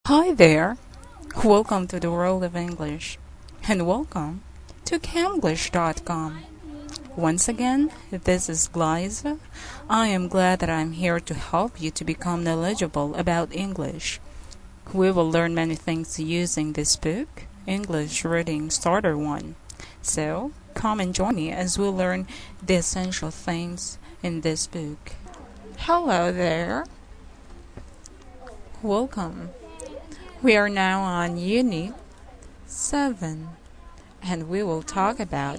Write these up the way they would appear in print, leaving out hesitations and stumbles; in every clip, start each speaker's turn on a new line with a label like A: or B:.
A: Hi there! Welcome to the world of English, and welcome to EnglishReadingStarter1. Once again, this is Liza. I am glad that I'm here to help you to become knowledgeable about English. We will learn many things using this book, English Reading Starter 1. So, come and join me as we learn the essential things in this book. Hello there! Welcome! We are now on Unit 7, and we will talk about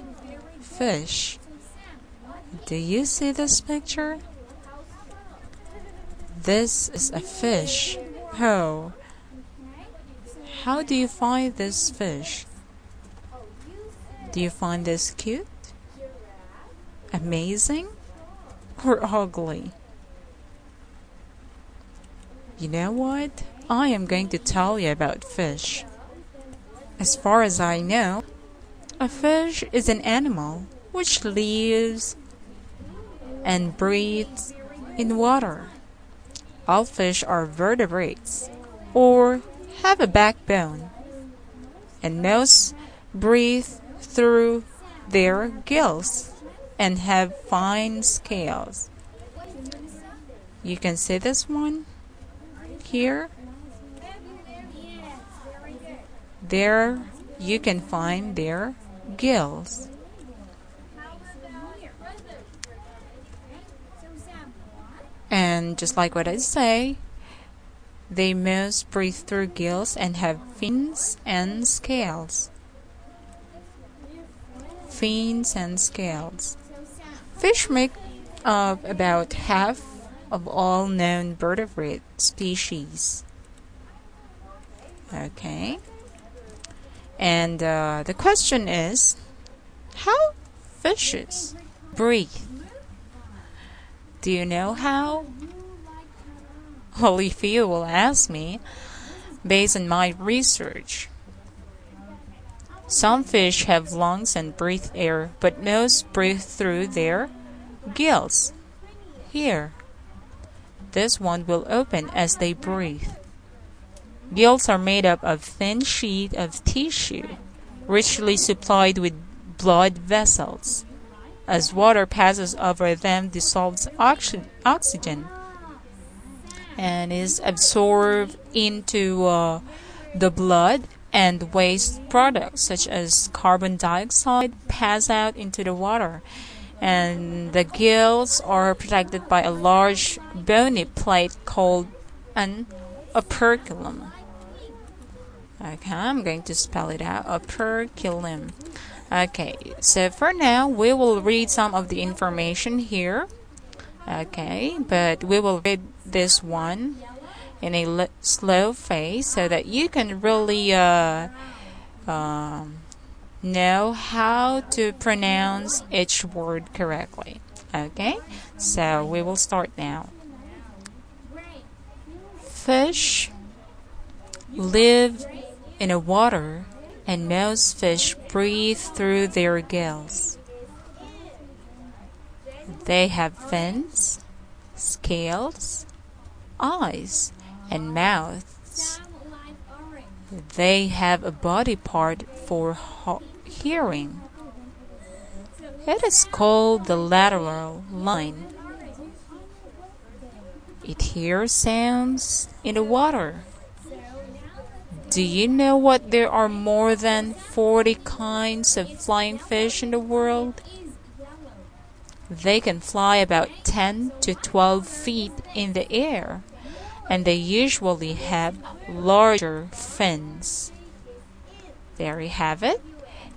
A: fish. Do you see this picture? This is a fish. Oh, how do you find this fish? Do you find this cute? Amazing? Or ugly? You know what? I am going to tell you about fish. As far as I know, a fish is an animal which lives and breathes in water. All fish are vertebrates or have a backbone, and most breathe through their gills and have fine scales. You can see this one here. There you can find their gills. And just like what I say, they must breathe through gills and have fins and scales. Fins and scales. Fish make up about half of all known vertebrate species. Okay. And the question is, how fishes breathe? Do you know how? Well, if you will ask me, based on my research, some fish have lungs and breathe air, but most breathe through their gills. Here, this one will open as they breathe. Gills are made up of thin sheet of tissue, richly supplied with blood vessels. As water passes over them, dissolves oxygen and is absorbed into the blood, and waste products such as carbon dioxide pass out into the water. And the gills are protected by a large bony plate called an operculum. Okay, I'm going to spell it out. Operculum. Okay, so for now, we will read some of the information here. Okay, but we will read this one in a slow pace so that you can really know how to pronounce each word correctly. Okay, so we will start now. Fish live in the water, and most fish breathe through their gills. They have fins, scales, eyes, and mouths. They have a body part for hearing. It is called the lateral line. It hears sounds in the water. Do you know what there are more than 40 kinds of flying fish in the world? They can fly about 10 to 12 feet in the air, and they usually have larger fins. There you have it.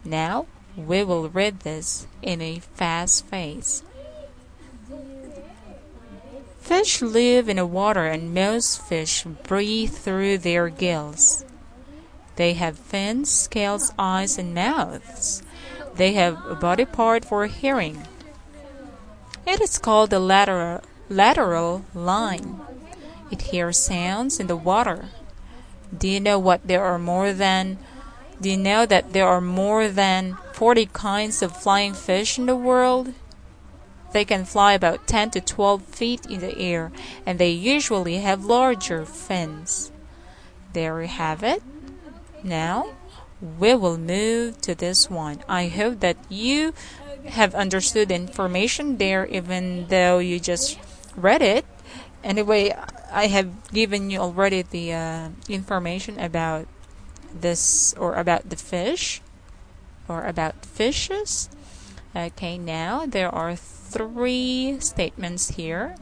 A: Now we will read this in a fast pace. Fish live in the water, and most fish breathe through their gills. They have fins, scales, eyes, and mouths. They have a body part for hearing. It is called the lateral line. It hears sounds in the water. Do you know that there are more than 40 kinds of flying fish in the world? They can fly about 10 to 12 feet in the air, and they usually have larger fins. There you have it. Now we will move to this one. I hope that you have understood the information there, even though you just read it. Anyway, I have given you already the information about this, or about the fish, or about fishes. Okay, now there are 3 statements here.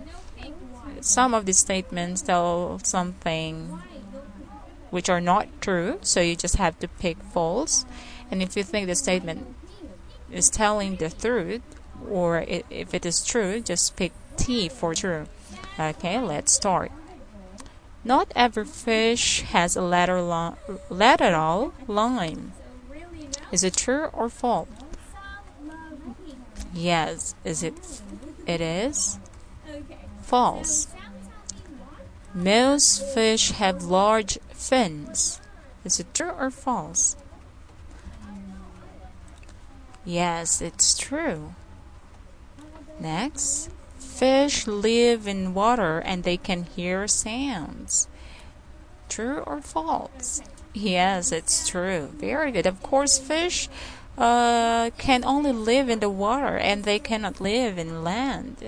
A: Some of the statements tell something which are not true, so you just have to pick false. And if you think the statement is telling the truth, or if it is true, just pick T for true. Okay, let's start. Not every fish has a lateral line. Is it true or false? Yes, it is false. Most fish have large fins. Is it true or false? Yes, it's true. Next, fish live in water and they can hear sounds. True or false? Yes, it's true. Very good. Of course, fish can only live in the water and they cannot live in land.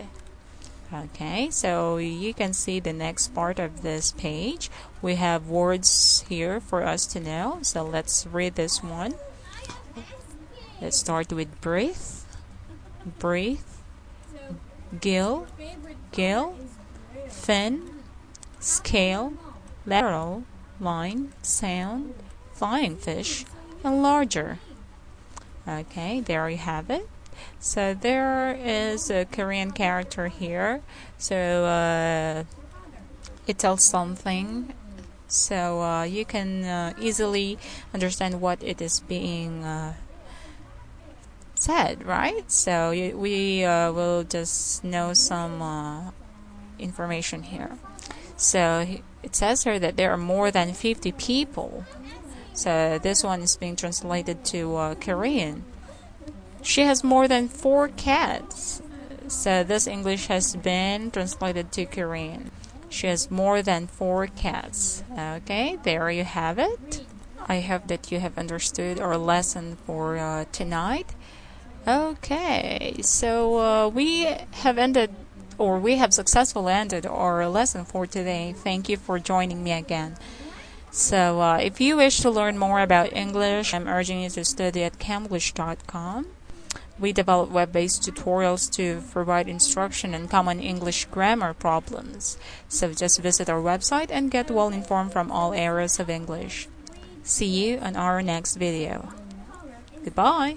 A: Okay, so you can see the next part of this page. We have words here for us to know. So let's read this one. Let's start with breathe, gill, fin, scale, lateral, line, sound, flying fish, and larger. Okay, there you have it. So there is a Korean character here. So it tells something. So you can easily understand what it is being said, right? So we will just know some information here. So it says here that there are more than 50 people. So this one is being translated to Korean. She has more than 4 cats. So this English has been translated to Korean. She has more than 4 cats. Okay, there you have it. I hope that you have understood our lesson for tonight. Okay, so we have successfully ended our lesson for today. Thank you for joining me again. So if you wish to learn more about English, I'm urging you to study at EnglishReadingStarter1. We develop web-based tutorials to provide instruction and common English grammar problems. So just visit our website and get well informed from all areas of English. See you on our next video. Goodbye.